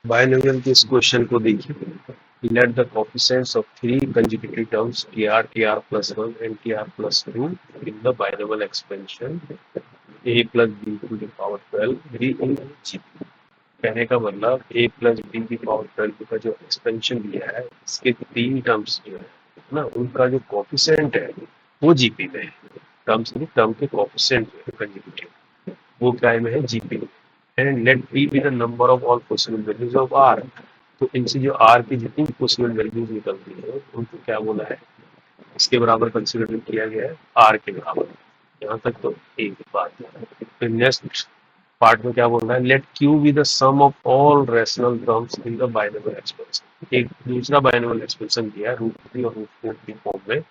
Binomial के इस question को देखिए। Let the coefficients of three consecutive terms T are plus one and T are plus two in the binomial expansion A plus B to the power 12 be in GP. कहने का मतलब A plus B की power 12 का जो expansion दिया है, इसके तीन टर्म्स जो है ना, उनका जो कोएफिशिएंट है वो जीपी में है। टर्म्स नहीं, टर्म के कोएफिशिएंट कंसेक्यूटिव वो क्या में है, जीपी में। And let P be the number of all possible values of R. तो इनसे जो आर की जितनी पॉसिबल वैल्यूज निकलती है उनको क्या बोला है, इसके बराबर कंसीडर किया गया है, आर के बराबर। यहाँ तक तो एक बात है। तो नेक्स्ट पार्ट में क्या बोल रहा है, let Q be the sum of all rational terms in the binomial expansion. एक दूसरा बायनोमियल एक्सपेंशन दिया है रूट 3 और रूट 4 की फॉर्म में,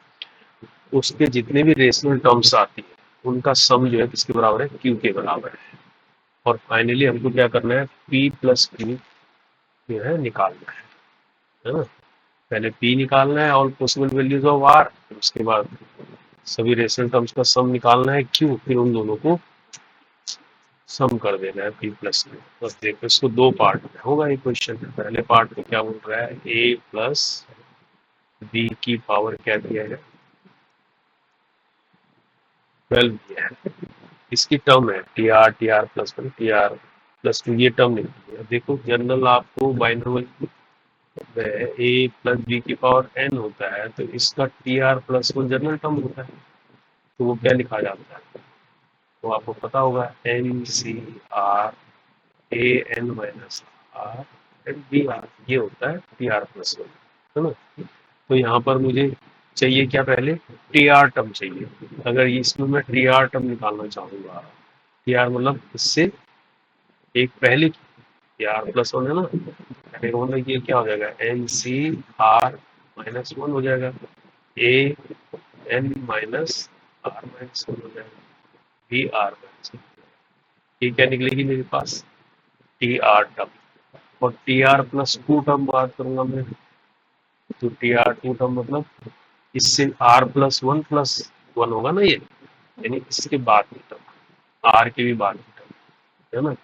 उसके जितने भी रेशनल टर्म्स आती है उनका सम जो है किसके बराबर है, क्यू के बराबर है। और फाइनली हमको क्या करना है, पी प्लस क्यू जो है निकालना है ना। पहले पी निकालना है all possible values of R, उसके बाद सभी रेशनल टर्म्स का सम निकालना है क्यू, फिर उन दोनों को सम कर देना है पी प्लस क्यू। बस देखो, इसको दो पार्ट में होगा ये क्वेश्चन। पहले पार्ट में क्या बोल रहा है, ए प्लस बी की पावर क्या दिया है, 12 दिया है। इसकी टर्म है T R plus one T R plus to, ये टर्म नहीं है। देखो जनरल आपको बाइनोमियल में ए प्लस बी की पावर एन होता है, तो इसका T R plus one general term होता है, तो वो क्या लिखा जाता है, तो आपको पता होगा N C R A N minus R and B R, ये होता है टी आर प्लस वन, है ना। तो यहाँ पर मुझे चाहिए क्या, पहले टी आर टर्म चाहिए। अगर इसमें मैं टी आर टर्म निकालना चाहूंगा, टी आर मतलब इससे एक पहले की, टी आर प्लस वन है ना, कहने का मतलब ये क्या हो जाएगा, N C r minus one हो जाएगा, a N minus are minus one हो जाएगा, बी आर माइनस, ये क्या निकलेगी मेरे पास, टी आर टर्म। और t are plus two term बात करूंगा मैं, तो टी आर टू टर्म मतलब इससे आर प्लस वन होगा ना ये, यानी इसके बाद की टर्म, आर के भी बाद की टर्म, है ना।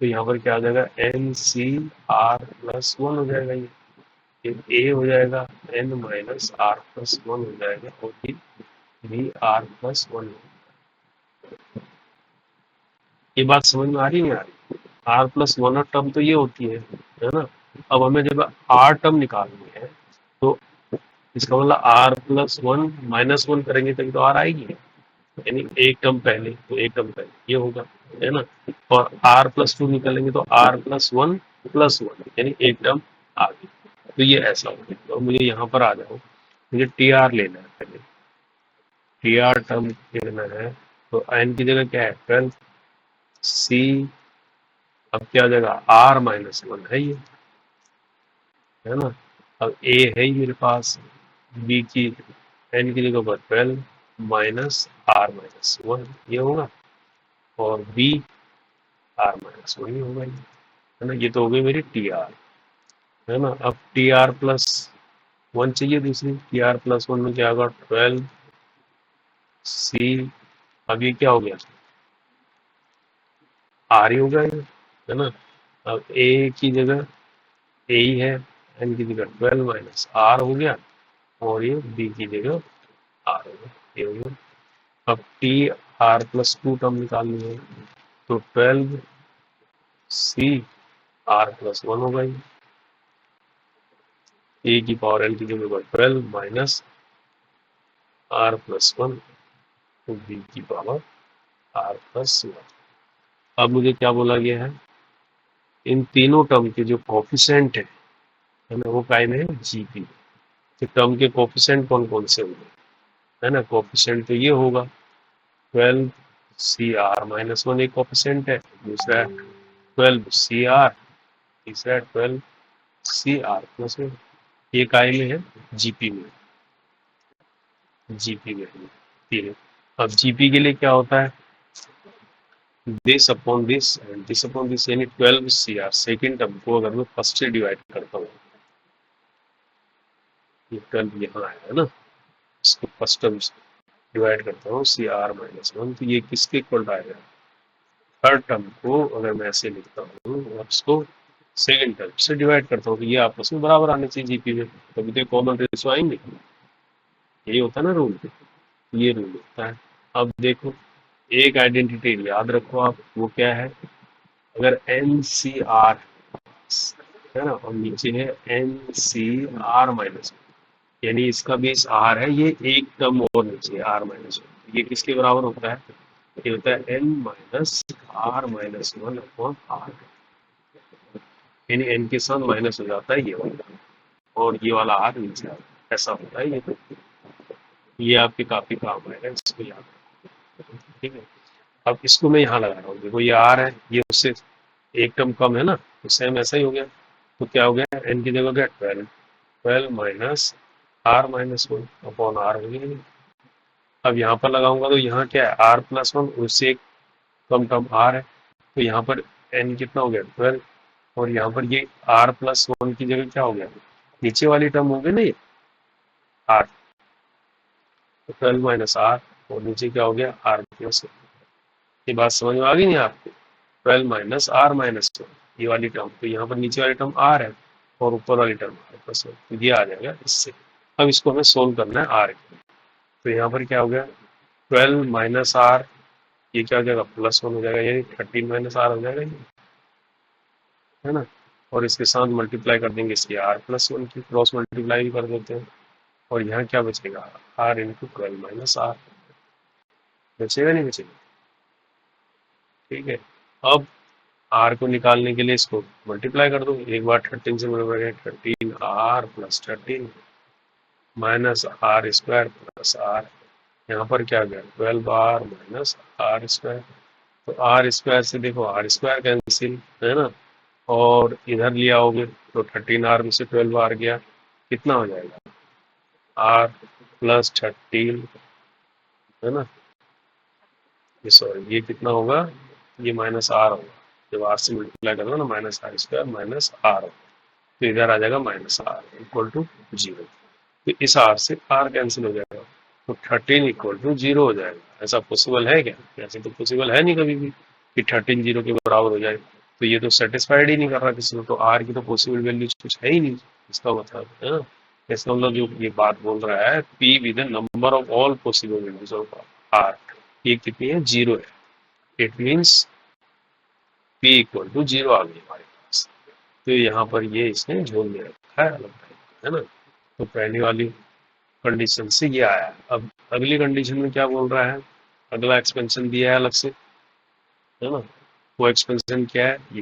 तो यहाँ पर क्या आ जाएगा, N C R plus one हो जाएगा, ये ए हो जाएगा, N minus R plus one हो जाएगा, और फिर बी आर प्लस वन। ये बात समझ में आ रही नहीं आ रही, आर प्लस वन टर्म तो ये होती है ना। अब हमें जब आर टर्म निकालनी है, तो इसका मतलब R plus one minus one करेंगे तभी तो आर आएगी, यानी एक टर्म पहले, तो एक टर्म पहले ये होगा, है ना। और आर प्लस टू निकालेंगे तो आर प्लस वन यानी एक टर्म आगे, तो ये ऐसा होगा। तो मुझे यहाँ पर आ जाओ, मुझे टी आर लेना है, पहले टी आर टर्म लेना है। तो एन की जगह क्या है 12, सी अब क्या हो जाएगा, आर माइनस वन है ये, है ना। अब ए है ही मेरे पास, बी की एन की जगह पर 12 माइनस आर माइनस वन ये होगा, और बी आर माइनस वन ही होगा ये, है ना। ये तो हो गई मेरी टी आर, है ना। अब टी आर प्लस वन चाहिए दूसरी, टी आर प्लस वन में क्या होगा, 12 सी, अब ये क्या हो गया, आर ही होगा ये, है ना। अब ए की जगह ए ही है, एन की जगह 12 माइनस आर हो गया, और ये बी की जगह आर हो गया, ये हो गया। अब T R plus two term निकालनी है, तो 12 सी आर प्लस वन होगा ये, ए की पावर एन की जगह 12 माइनस आर प्लस वन, तो बी की पावर आर प्लस वन। अब मुझे क्या बोला गया है, इन तीनों टर्म के जो कोफिशिएंट है ना, वो काय में है, जीपी। तो टर्म के कोफिशिएंट कौन कौन से होंगे, है ना। कोफिशिएंट तो ये होगा 12 सी आर माइनस वन एक कोफिशिएंट है, दूसरा है 12 सी आर, तीसरा है 12 सी आर प्लस वन। ये काय में है, जीपी में, जीपी में है तीनों। अब जीपी के लिए क्या होता है, this upon this and this upon this, यानी 12 सी आर सेकेंड टर्म को अगर मैं फर्स्ट से डिवाइड करता हूँ, ये 12 यहाँ आया है ना, इसको फर्स्ट टर्म से डिवाइड करता हूँ सी आर माइनस वन, तो ये किसके इक्वल आएगा, थर्ड टर्म को अगर मैं ऐसे लिखता हूँ और इसको सेकेंड टर्म से डिवाइड करता हूँ तो ये आपस में बराबर आने चाहिए जीपी में, तभी तो कॉमन रेशियो आएंगे। यही होता है ना रूल, ये रूल होता है। अब देखो एक आइडेंटिटी याद रखो आप, वो क्या है, अगर एन सी आर है ना और नीचे है एन सी आर माइनस, यानी इसका बेस आर है, ये एक टर्म और नीचे आर माइनस, ये किसके बराबर होता है, ये होता है N minus are minus one upon R, यानी एन के साथ माइनस हो जाता है ये वाला और ये वाला आर नीचे आता है, ऐसा होता है ये आपके काफी काम आएगा, इसको याद रखो, ठीक है। अब इसको मैं यहाँ लगा रहा हूँ, देखो ये आर है, ये उससे एक टर्म कम है ना, तो सेम ऐसा ही हो गया, तो क्या हो गया एन की जगह हो गया 12, 12 minus are minus one upon R हो गया। अब यहाँ पर लगाऊंगा तो यहाँ क्या है आर प्लस वन, उससे एक कम टर्म आर है, तो यहाँ पर एन कितना हो गया 12, और यहाँ पर ये आर प्लस वन की जगह क्या हो गया, नीचे वाली टर्म हो गई ना ये आर, तो 12 माइनस आर और नीचे क्या हो गया आर प्लस वन। ये बात समझ में आ गई नहीं आपको, 12 माइनस आर माइनस वन ये वाली टर्म, तो यहाँ पर नीचे वाली टर्म आर है और ऊपर वाली टर्म आर प्लस वन, तो ये आ जाएगा इससे। अब इसको हमें सोल्व करना है आर, तो यहाँ पर क्या हो गया 12 माइनस आर, ये क्या हो जाएगा प्लस वन हो जाएगा, यानी 13 माइनस आर हो जाएगा ये, है ना, और इसके साथ मल्टीप्लाई कर देंगे इसकी आर प्लस वन की, क्रॉस मल्टीप्लाई भी कर देते हैं, और यहाँ क्या बचेगा आर इंटू 12 माइनस आर, बचेगा नहीं बचेगा, ठीक है। अब आर को निकालने के लिए इसको मल्टीप्लाई कर दो, एक बार 13 से multiply, 13 R plus 13 minus R square plus R, यहाँ पर क्या गया 12 आर माइनस आर स्क्वायर, तो आर स्क्वायर से देखो आर स्क्वायर कैंसिल है ना, और इधर लिया होगे तो 13 आर में से 12 आर गया, कितना हो जाएगा आर प्लस 13, है ना, ये सॉरी ये कितना होगा, ये माइनस आर होगा, जब आर से मल्टीप्लाई करोगे ना minus R square minus R होगा, तो इधर आ जाएगा minus R equal to zero, तो इस आर से आर कैंसिल हो जाएगा, तो 13 इक्वल टू जीरो हो जाएगा। ऐसा पॉसिबल है क्या, ऐसे तो पॉसिबल है नहीं कभी भी कि 13 जीरो के बराबर हो जाए, तो ये तो सेटिस्फाइड ही नहीं कर रहा किसी को, तो आर की तो पॉसिबल वैल्यू कुछ है ही नहीं, इसका मतलब है ना, इसका मतलब जो ये बात बोल रहा है p with number of all possible values of r, ये कितनी है जीरो है, it means p equal to zero आ गई हमारे पास, तो यहाँ पर ये इसने जोड़ दे रखा है अलग टाइप, है ना, तो पहली वाली कंडीशन से ये आया। अब अगली कंडीशन में क्या बोल रहा है, अगला एक्सपेंशन दिया है अलग से, है ना, वो एक्सपेंशन क्या है ये,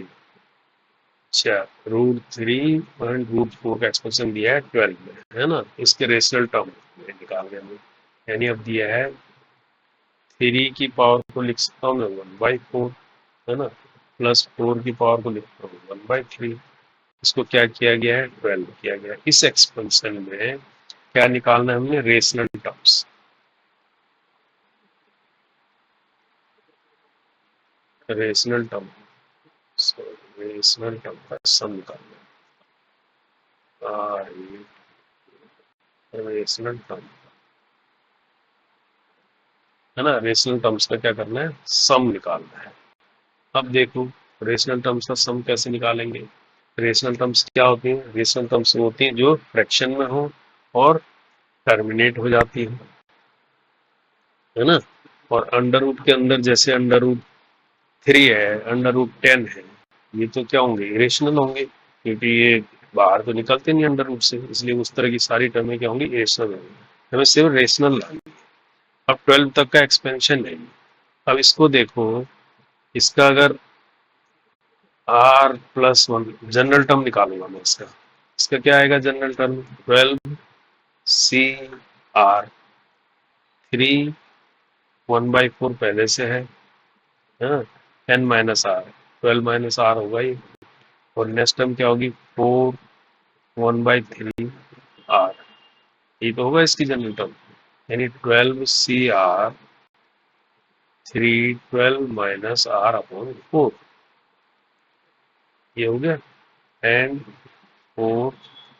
अच्छा √3 और √4 का एक्सपेंशन दिया है 12 में, है ना, इसके रेशनल टर्म में निकाल गया, यानी अब दिया है 3 की पावर को लिख सकता हूँ मैं 1/4, है ना, प्लस 4 की पावर को लिखता हूँ 1/3, इसको क्या किया गया है 12 किया गया। इस एक्सपेंशन में क्या निकालना है हमने, rational terms, rational term, rational term का सम निकालना है, रेशनल टर्म, है ना, रेशनल टर्म्स का क्या करना है सम निकालना है। अब देखो रेशनल टर्म्स का सम कैसे निकालेंगे, रेशनल टर्म्स क्या होती हैं, रेशनल टर्म्स होती हैं जो फ्रैक्शन में हो और टर्मिनेट हो जाती है ना, और अंडर रूट के अंदर जैसे अंडर रूट 3 है, अंडर रूट 10 है, ये तो क्या होंगे इरेशनल होंगे, क्योंकि ये बाहर तो निकलते नहीं अंडर रूट से, इसलिए उस तरह की सारी टर्में क्या होंगी इरेशनल होंगी, हमें सिर्फ रेशनल लानी है। अब 12 तक का एक्सपेंशन है, अब इसको देखो, इसका अगर R plus one general term निकालूंगा मैं इसका, इसका क्या आएगा जनरल टर्म 12 सी आर 3 1/4 पहले से है, हाँ 10 माइनस आर 12 माइनस आर होगा ये, और नेक्स्ट टर्म क्या होगी 4 1/3 आर, ये तो होगा इसकी जनरल टर्म, यानी 12 C R 3 12 minus R upon 4, ये हो गया, एंड 4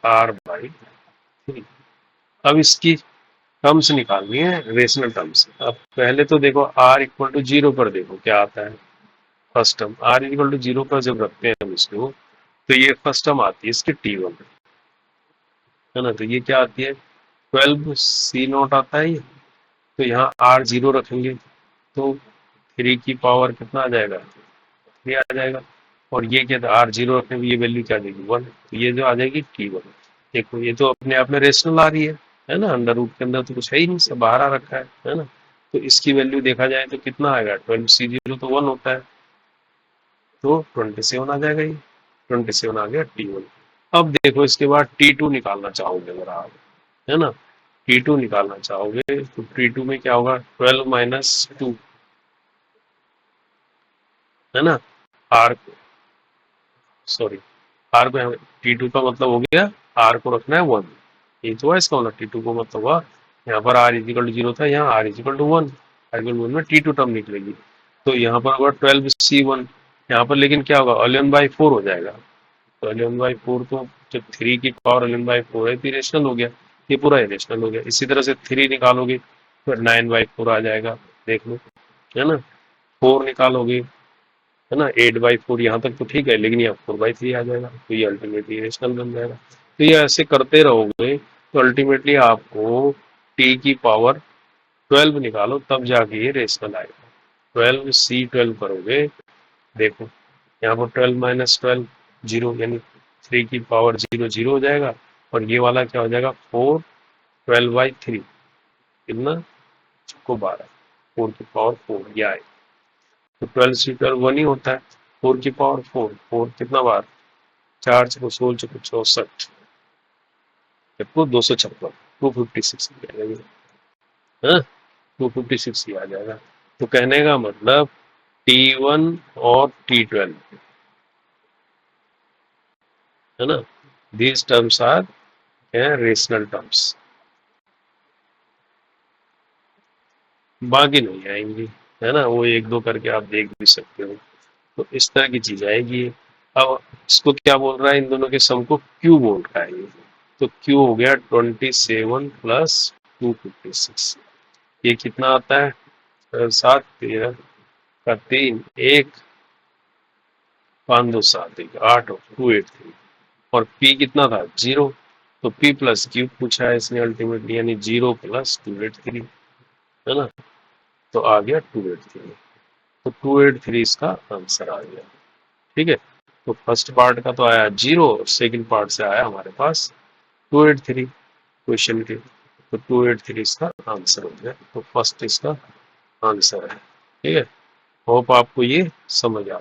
r/3। अब इसकी टर्म्स निकालनी है रेशनल टर्म्स, अब पहले तो देखो r इक्वल टू जीरो पर देखो क्या आता है, first term r equal to zero पर जब रखते हैं हम इसको, तो ये फर्स्ट टर्म आती है इसकी T1, है ना। तो ये क्या आती है, 12C0 आता है ये। तो यहाँ R0 रखेंगे तो 3 की पावर कितना आ जाएगा, 3 आ जाएगा। और ये क्या था, R0 रखने में ये वैल्यू क्या देगी, 1। तो ये जो आ जाएगी T1। देखो ये तो अपने आप में रेशनल आ रही है ना। अंडर रूट के अंदर तो कुछ है ही नहीं, सब बाहर आ रखा है ना। तो इसकी वैल्यू देखा जाए तो कितना आएगा, 12C0 तो 1 होता है, तो 27 आ जाएगा ये। 27 आ गया T1। अब देखो इसके बाद T2 निकालना चाहोगे अगर आप, है ना, T2 निकालना चाहोगे तो T2 में क्या होगा, 12 माइनस 2, है ना। आर, सॉरी, आर को T2 का मतलब हो गया, आर को रखना है 1। ये तो है इसका मतलब, T2 को मतलब हुआ, यहाँ पर R इजिकल टू 0 था, यहाँ R equal to 1, R equal to 1 में T2 टर्म निकलेगी। तो यहाँ पर होगा 12C1, यहाँ पर लेकिन क्या होगा, 11/4 हो जाएगा। तो 11/4 तो जब 3 की पावर 11/4 है तो रेशनल हो गया, ये पूरा इरेशनल हो गया। इसी तरह से 3 निकालोगे फिर 9/4 आ जाएगा, देख लो, है ना। 4 निकालोगे, है ना, 8/4, यहाँ तक तो ठीक है, लेकिन यहाँ 4/3 आ जाएगा, तो ये अल्टीमेटली रेशनल बन जाएगा। तो ये ऐसे करते रहोगे तो अल्टीमेटली आपको टी की पावर 12 निकालो तब जाके ये रेशनल आएगा। 12C12 करोगे, देखो यहाँ पर 12 माइनस 12 जीरो, यानी 3 की पावर 0 0 हो जाएगा। और ये वाला क्या हो जाएगा, 4 12/3, कितना, को 12, 4 की पावर 4 ये आएगा। तो 12C12 1 ही होता है, 4 की पावर 4, 4 कितना बार, 4 चको 16 चको 64, देखो 256, 256 आ जाएगा, हाँ 256 ही आ जाएगा। तो कहने का मतलब T1 और T12, है ना, these terms are rational terms, बाकी नहीं आएंगी, है ना। वो एक दो करके आप देख भी सकते हो। तो इस तरह की चीज आएगी। अब इसको क्या बोल रहा है, इन दोनों के सम को क्यू बोल रहा है ये। तो क्यू हो गया 27 प्लस 256, ये कितना आता है, 7 13 का 3, 1 5 2 7 1 8 और 283। और पी कितना था, 0। तो पी प्लस क्यू पूछा है इसने अल्टीमेटली, यानी 0 प्लस 283, है ना। तो आ गया 283। तो 283 इसका आंसर आ गया, ठीक है। तो फर्स्ट पार्ट का तो आया 0, सेकंड पार्ट से आया हमारे पास 283 क्वेश्चन के। तो 283 इसका आंसर हो गया, तो फर्स्ट इसका आंसर है, ठीक है। होप आपको ये समझ आ